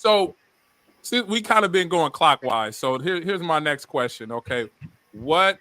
So see, we kind of been going clockwise. So here's my next question. Okay, what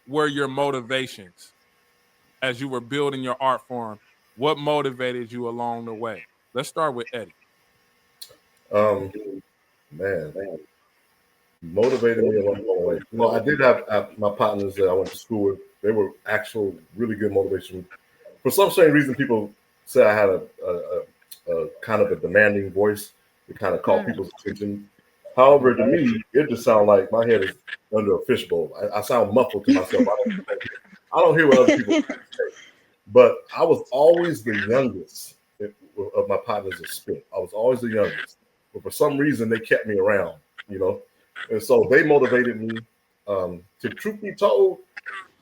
were your motivations as you were building your art form? What motivated you along the way? Let's start with Eddie. Um, man, motivated me along the way. You know, I did have my partners that I went to school with. They were actual really good motivation. For some strange reason, people say I had a kind of a demanding voice to kind of call people's attention. However, to me, it just sounds like my head is under a fishbowl. I sound muffled to myself. I don't hear what other people say. But I was always the youngest of my partners of spit. I was always the youngest. But for some reason, they kept me around, you know. And so they motivated me. To truth be told,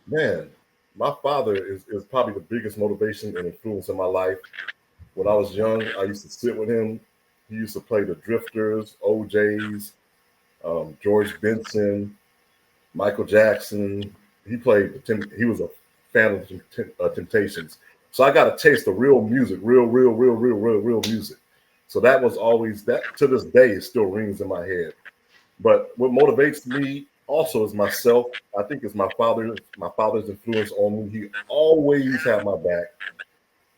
man, my father is probably the biggest motivation and influence in my life. When I was young, I used to sit with him. He used to play the Drifters, OJs, George Benson, Michael Jackson. He was a fan of Temptations. So I got a taste of real music, real music. So that was always that to this day it still rings in my head. But what motivates me also is myself. I think it's my father's influence on me. He always had my back.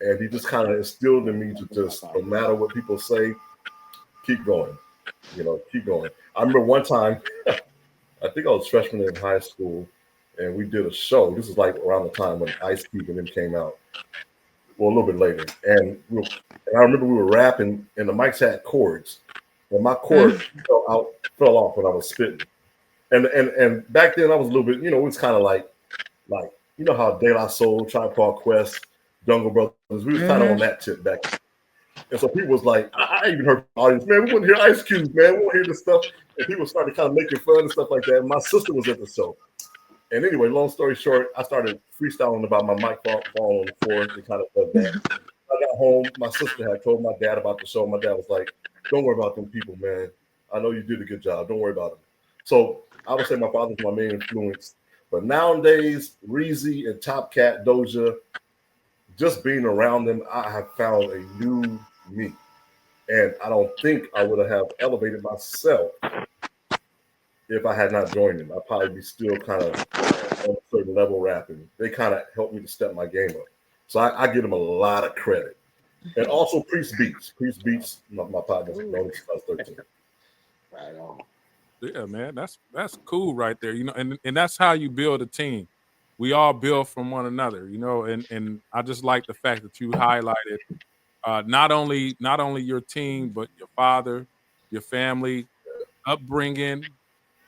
And he just kind of instilled in me to just, no matter what people say, keep going. You know, keep going. I remember one time, I think I was freshman in high school, and we did a show. This is like around the time when Ice Cube and them came out. Well, a little bit later. And I remember we were rapping, and the mics had chords. And my chord fell off when I was spitting. And back then I was a little bit, you know, it was kind of like you know how De La Soul, Tribe Called Quest, Jungle Brothers, we was kind of on that tip back. And so people was like, I even heard the audience, man, we wouldn't hear Ice Cube, man, we won't hear this stuff. And people started kind of making fun and stuff like that. And my sister was at the show. And anyway, long story short, I started freestyling about my mic falling on the floor. It kind of does that. I got home, my sister had told my dad about the show. My dad was like, don't worry about them people, man. I know you did a good job. Don't worry about them. So I would say my father's my main influence. But nowadays, Reezy and Top Cat, Doja, just being around them, I have found a new me. And I don't think I would have elevated myself if I had not joined them. I'd probably be still kind of on a certain level rapping. They kind of helped me to step my game up. So I give them a lot of credit. And also Priest Beats. Priest Beats, my partner's known since I was 13. Right on. Yeah, man, that's cool right there. You know, and that's how you build a team. We all build from one another, you know, and I just like the fact that you highlighted not only your team, but your father, your family, upbringing.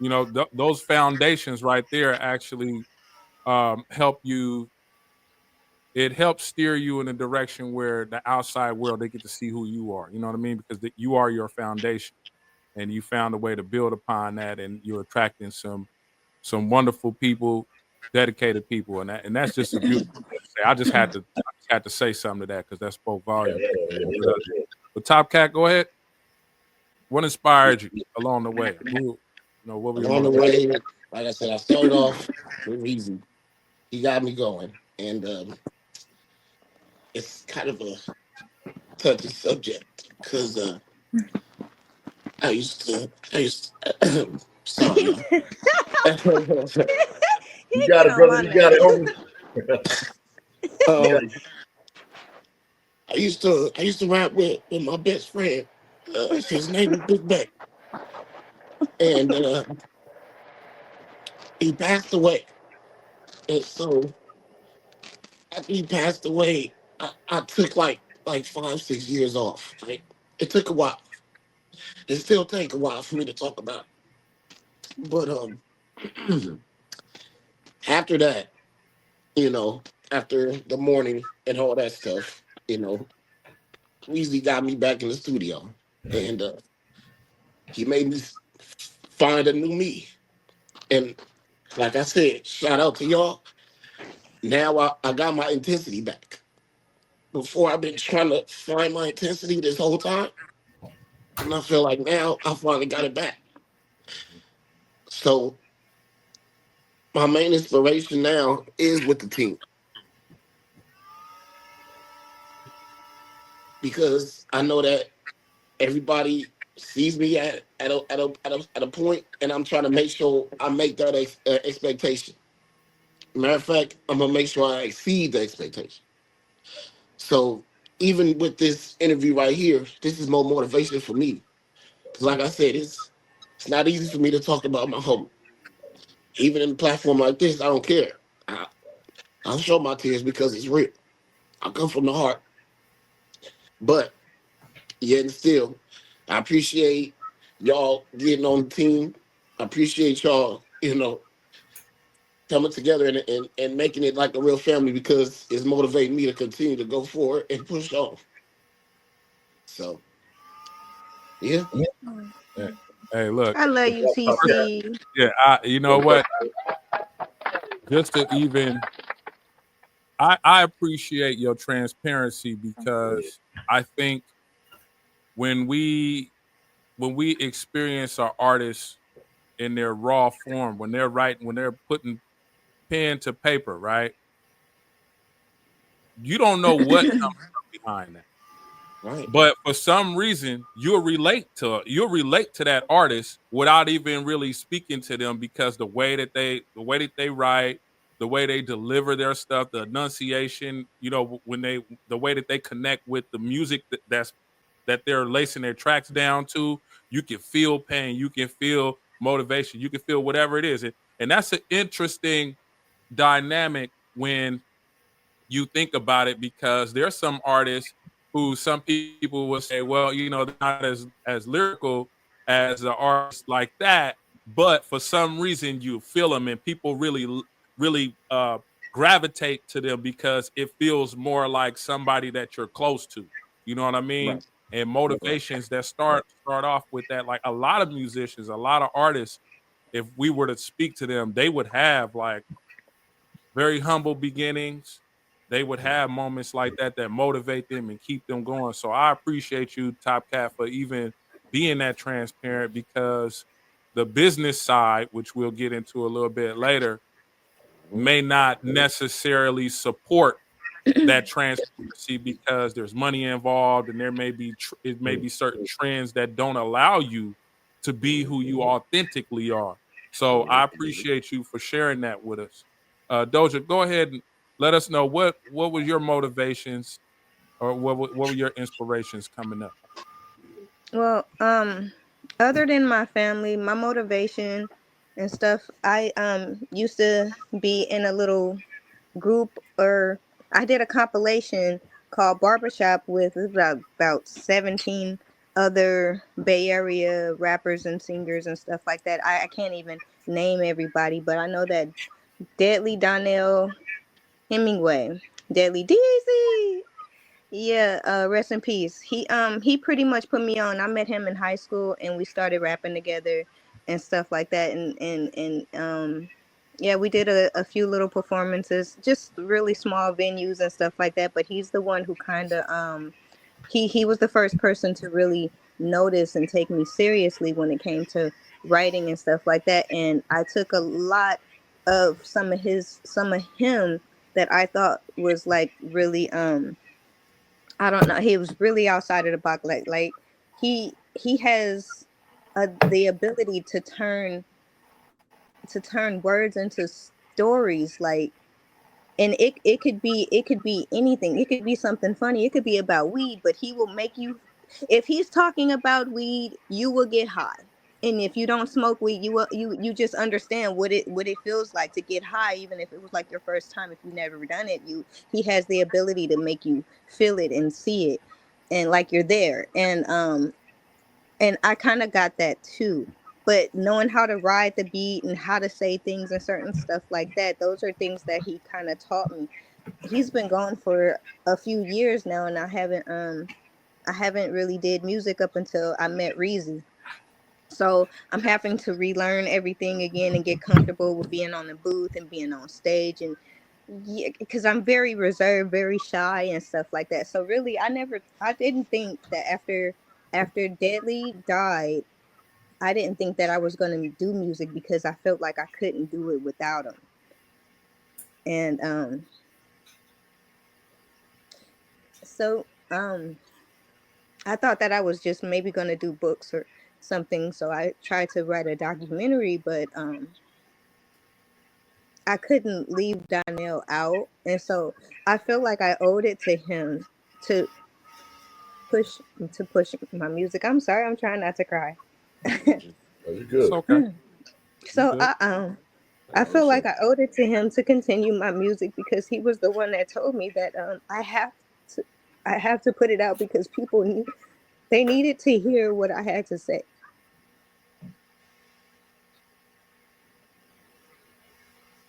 You know, those foundations right there actually help you. It helps steer you in a direction where the outside world they get to see who you are. You know what I mean? Because you are your foundation, and you found a way to build upon that, and you're attracting some wonderful people, dedicated people, and that's just a beautiful thing to say. I just had to say something to that because that spoke volume. But Top Cat, go ahead. What inspired you along the way? Who, you know, what were your Along the motivations? way, like I said, I started off with Reezy. He got me going. And it's kind of a touchy subject because I used to, sorry, y'all. You He got get it, on brother. my You got it. nerves. Over. um, I used to rap with my best friend. His name was Big Beck. And he passed away. And so after he passed away, I took like 5, 6 years off. Right? It took a while. It still take a while for me to talk about. But after that, you know, after the morning and all that stuff, you know, Weezy got me back in the studio, and he made me find a new me. And like I said, shout out to y'all. Now I got my intensity back. Before I've been trying to find my intensity this whole time, and I feel like now I finally got it back. So my main inspiration now is with the team because I know that everybody sees me at a point, and I'm trying to make sure I make that expectation. Matter of fact, I'm gonna make sure I exceed the expectation. So even with this interview right here, this is more motivation for me. Because like I said, it's not easy for me to talk about my home. Even in a platform like this, I don't care. I, I'll show my tears because it's real. I come from the heart. But yet and still, I appreciate y'all getting on the team. I appreciate y'all, coming together and making it like a real family because it's motivating me to continue to go forward and push on. So yeah. Hey, look, I love you, TC. yeah, you know what? Just to even, I appreciate your transparency because I think when we experience our artists in their raw form, when they're writing, when they're putting pen to paper, right? You don't know what comes from behind that. Right. But for some reason, you'll relate to that artist without even really speaking to them because the way that they write, the way they deliver their stuff, the enunciation, when the way that they connect with the music that they're lacing their tracks down to, you can feel pain, you can feel motivation, you can feel whatever it is. And that's an interesting dynamic when you think about it because there's some artists who some people will say, well, they're not as lyrical as an artist like that, but for some reason you feel them and people really gravitate to them because it feels more like somebody that you're close to. You know what I mean? Right. And Right. motivations that start off with that, like a lot of musicians, a lot of artists, if we were to speak to them, they would have like very humble beginnings. They would have moments like that motivate them and keep them going. So I appreciate you, Top Cat, for even being that transparent because the business side, which we'll get into a little bit later, may not necessarily support that transparency because there's money involved and there may be it may be certain trends that don't allow you to be who you authentically are. So I appreciate you for sharing that with us. Doja, go ahead and let us know what were your motivations or what were your inspirations coming up. Well, other than my family, my motivation and stuff, I used to be in a little group, or I did a compilation called Barbershop with about 17 other Bay Area rappers and singers and stuff like that. I can't even name everybody, but I know that Deadly Donnell Hemingway, Deadly DZ. Yeah, rest in peace. He pretty much put me on. I met him in high school and we started rapping together and stuff like that. And yeah, we did a few little performances, just really small venues and stuff like that. But he's the one who kind of he was the first person to really notice and take me seriously when it came to writing and stuff like that. And I took a lot of some of him that I thought was like really I don't know. He was really outside of the box. Like he has the ability to turn words into stories. Like, and it could be anything. It could be something funny. It could be about weed, but he will make you. If he's talking about weed, you will get high. And if you don't smoke weed, you just understand what it feels like to get high, even if it was like your first time. If you've never done it, he has the ability to make you feel it and see it, and like you're there. And I kind of got that too. But knowing how to ride the beat and how to say things and certain stuff like that, those are things that he kind of taught me. He's been gone for a few years now, and I haven't really did music up until I met Reezy. So I'm having to relearn everything again and get comfortable with being on the booth and being on stage. And yeah, because I'm very reserved, very shy and stuff like that. So really, I didn't think that after Deadly died, I didn't think that I was going to do music because I felt like I couldn't do it without him. And so I thought that I was just maybe going to do books or something. So I tried to write a documentary, but I couldn't leave Donnell out. And so I feel like I owed it to him to push push my music. I'm sorry, I'm trying not to cry. Oh, you're It's good. okay. You So good? I Oh, feel like sure. I owed it to him to continue my music because he was the one that told me that to I have to put it out because people they needed to hear what I had to say.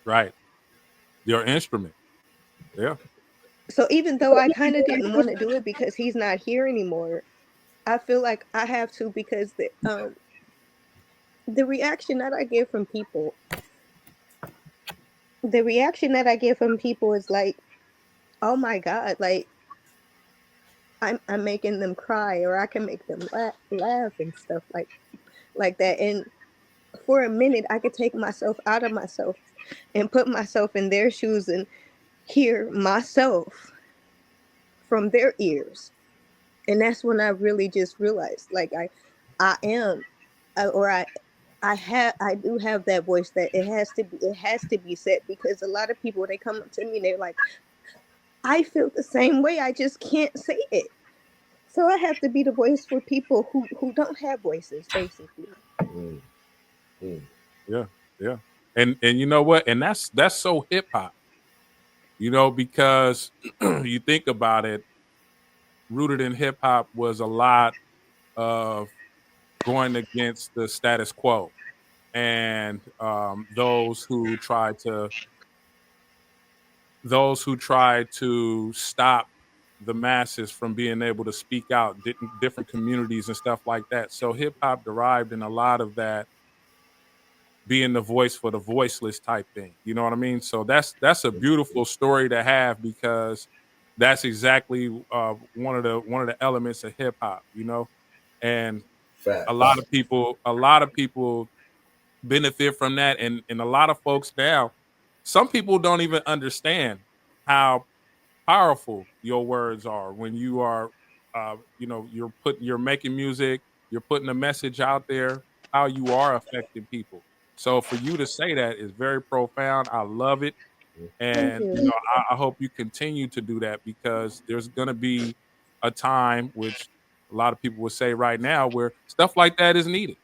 Right. Your instrument. Yeah. So even though I kind of didn't want to do it because he's not here anymore, I feel like I have to because the reaction that I get from people, the reaction that I get from people is like, "Oh my God, like I'm making them cry or I can make them laugh and stuff like that." And for a minute, I could take myself out of myself and put myself in their shoes and hear myself from their ears. And that's when I really just realized, like I am, or I do have that voice that it has to be said because a lot of people they come up to me and they're like, I feel the same way, I just can't say it. So I have to be the voice for people who don't have voices, basically. Mm, mm. Yeah. Yeah. And you know what? And that's so hip hop, because you think about it, rooted in hip hop was a lot of going against the status quo and those who try to stop the masses from being able to speak out, different communities and stuff like that. So hip hop derived in a lot of that being the voice for the voiceless type thing. You know what I mean? So that's a beautiful story to have because that's exactly one of the elements of hip hop. And Facts. a lot of people benefit from that, and a lot of folks now, some people don't even understand how powerful your words are when you are you're making music, you're putting a message out there, how you are affecting people. So for you to say that is very profound. I love it. Thank And you. I hope you continue to do that because there's going to be a time, which a lot of people would say right now, where stuff like that is needed.